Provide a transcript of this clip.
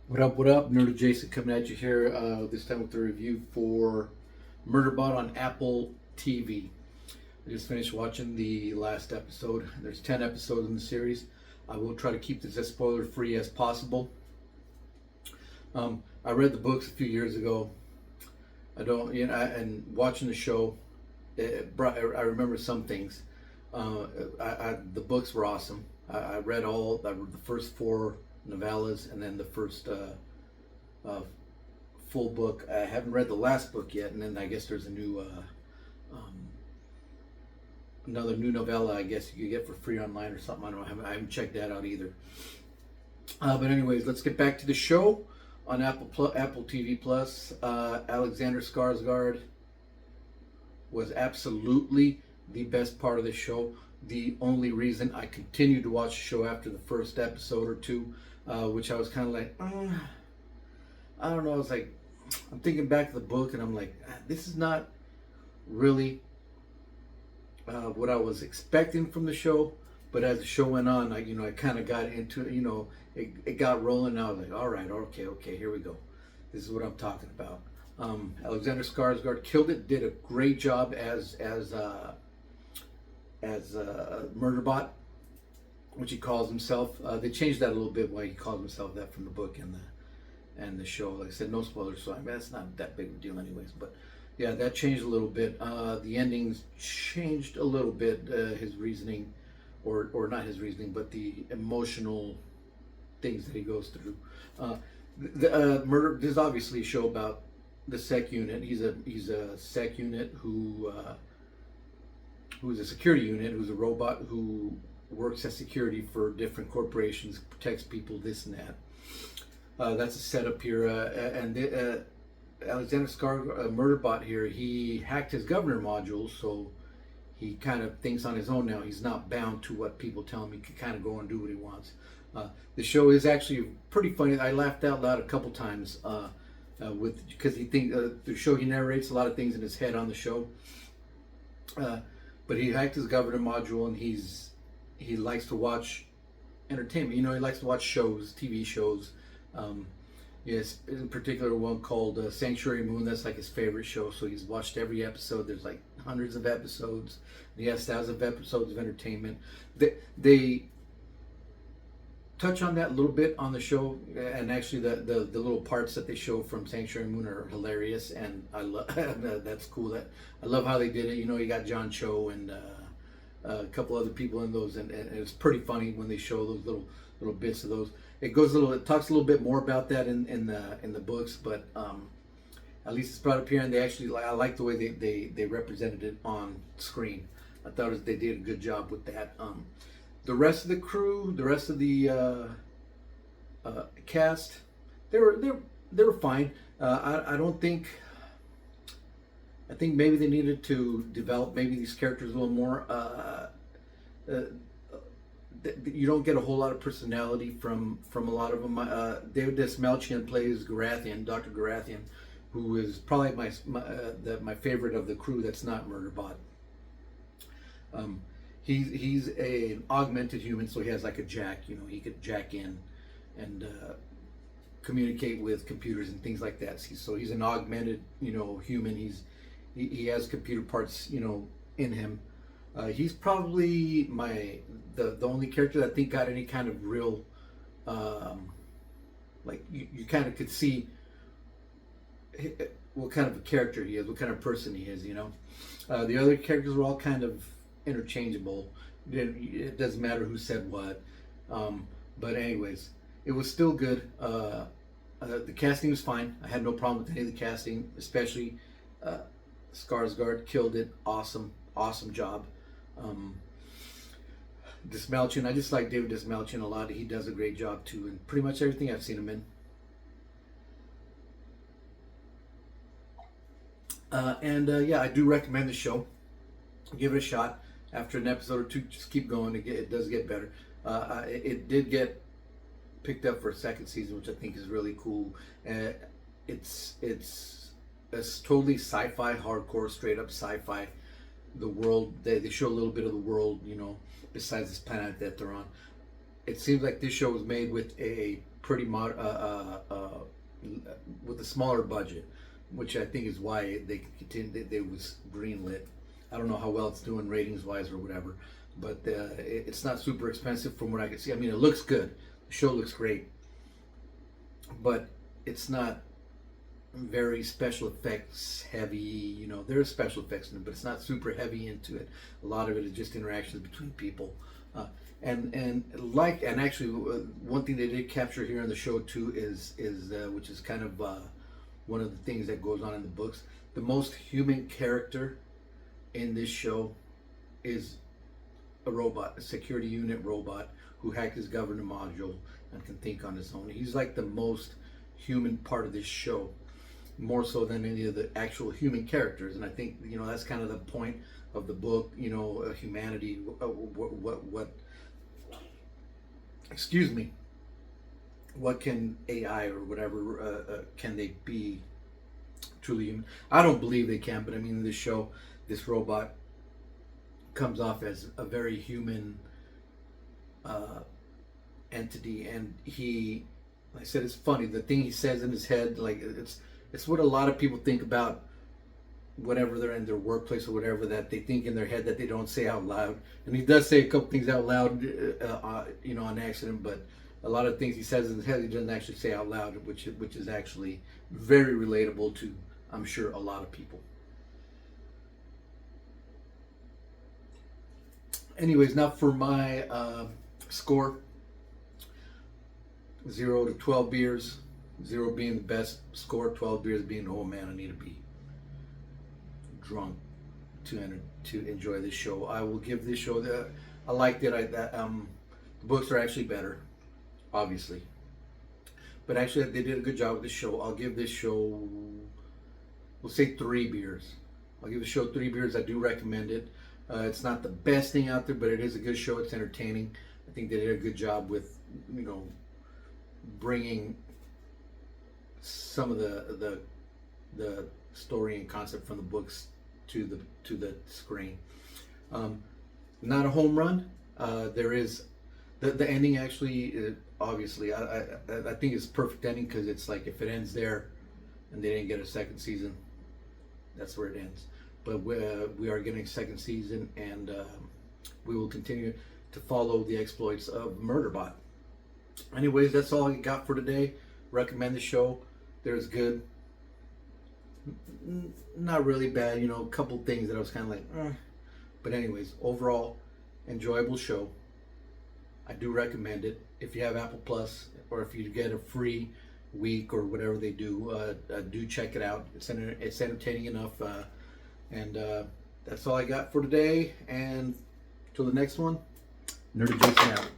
What up, what up? Nerd Jason coming at you here, this time with a review for Murderbot on Apple TV. I just finished watching the last episode. There's 10 episodes in the series. I will try to keep this as spoiler free as possible. I read the books a few years ago. And watching the show, I remember some things. The books were awesome. I read the first four novellas and then the first full book. I haven't read the last book yet, and then I guess there's another new novella I guess you could get for free online or something. I don't know. I haven't checked that out either. But anyways, let's get back to the show on Apple TV Plus. Alexander Skarsgård was absolutely the best part of the show. The only reason I continued to watch the show after the first episode or two, which I was kind of like, I don't know. I was like, I'm thinking back to the book, and I'm like, this is not really what I was expecting from the show. But as the show went on, I kind of got into it. It got rolling. And I was like, all right, okay, here we go. This is what I'm talking about. Alexander Skarsgård killed it. Did a great job as Murderbot, which he calls himself. They changed that a little bit why he calls himself that from the book and the show. Like I said, no spoilers, so that's not that big of a deal anyways. But yeah, that changed a little bit. The endings changed a little bit. His reasoning, or not his reasoning, but the emotional things that he goes through. Murder. This is obviously a show about the sec unit. He's a sec unit who's a security unit, who's a robot who works as security for different corporations, protects people, this and that. That's a setup here. Alexander Skarsgård, Murderbot here, he hacked his governor module, so he kind of thinks on his own now. He's not bound to what people tell him. He can kind of go and do what he wants. The show is actually pretty funny. I laughed out loud a couple times because the show, he narrates a lot of things in his head on the show. But he hacked his governor module, and he likes to watch entertainment. He likes to watch shows, TV shows. Yes, in particular one called Sanctuary Moon. That's like his favorite show. So he's watched every episode. There's like hundreds of episodes. He has thousands of episodes of entertainment. They touch on that a little bit on the show, and actually the little parts that they show from Sanctuary Moon are hilarious, and I love that's cool. That I love how they did it. You got John Cho and a couple other people in those, and it's pretty funny when they show those little bits of those. It talks a little bit more about that in the books, but at least it's brought up here, and I like the way they represented it on screen. I thought they did a good job with that. The rest of the crew, the rest of the cast, they were fine. I don't think. I think maybe they needed to develop maybe these characters a little more. You don't get a whole lot of personality from a lot of them. David Desmalchian plays Garathian, Dr. Garathian, who is probably my favorite of the crew that's not Murderbot. He's an augmented human, so he has like a jack. He could jack in and communicate with computers and things like that. So he's an augmented, human. He has computer parts, in him. He's probably the only character that I think got any kind of real, like you kind of could see what kind of a character he is, what kind of person he is. The other characters were all kind of interchangeable. It doesn't matter who said what. But anyways, it was still good. The casting was fine. I had no problem with any of the casting, especially Skarsgård killed it. Awesome job. Desmalchian, I just like David Desmalchian a lot. He does a great job too, and pretty much everything I've seen him in. Yeah, I do recommend the show. Give it a shot. After an episode or two, just keep going. It does get better. It did get picked up for a second season, which I think is really cool. It's totally sci-fi, hardcore, straight up sci-fi. The world, they show a little bit of the world, besides this planet that they're on. It seems like this show was made with a pretty with a smaller budget, which I think is why they continued. They was greenlit. I don't know how well it's doing ratings wise or whatever, but it's not super expensive from what I can see. I mean, it looks good. The show looks great, but it's not very special effects heavy. You know, there's special effects in it, but it's not super heavy into it. A lot of it is just interactions between people. And actually, one thing they did capture here in the show too is which is kind of one of the things that goes on in the books. The most human character in this show is a robot, a security unit robot who hacked his governor module and can think on his own. He's like the most human part of this show, more so than any of the actual human characters. And I think, you know, that's kind of the point of the book. You know, humanity. What excuse me, what can AI or whatever, can they be truly human? I don't believe they can, but I mean, in this show, this robot comes off as a very human entity, and like I said, it's funny, the thing he says in his head, like it's what a lot of people think about whenever they're in their workplace or whatever, that they think in their head that they don't say out loud. And he does say a couple things out loud, you know, on accident, but a lot of things he says in his head he doesn't actually say out loud, which is actually very relatable to, I'm sure, a lot of people. Anyways, now for my score: 0 to 12 beers. 0 being the best score, 12 beers being, oh man, I need to be drunk to enjoy this show. I will give this show I liked it. The books are actually better, obviously, but actually they did a good job with the show. I'll give this show, we'll say 3 beers. I'll give the show 3 beers. I do recommend it. It's not the best thing out there, but it is a good show. It's entertaining. I think they did a good job with, you know, bringing some of the story and concept from the books to the screen. Not a home run. There is the ending actually. Obviously, I think it's a perfect ending, because it's like, if it ends there and they didn't get a second season, that's where it ends. But we are getting a second season, and we will continue to follow the exploits of Murderbot. Anyways, that's all I got for today. Recommend the show. There's good, not really bad, you know, a couple things that I was kind of like, but anyways, overall, enjoyable show. I do recommend it. If you have Apple Plus, or if you get a free week or whatever they do check it out. It's entertaining enough. And that's all I got for today. And till the next one, Nerdy Jason out.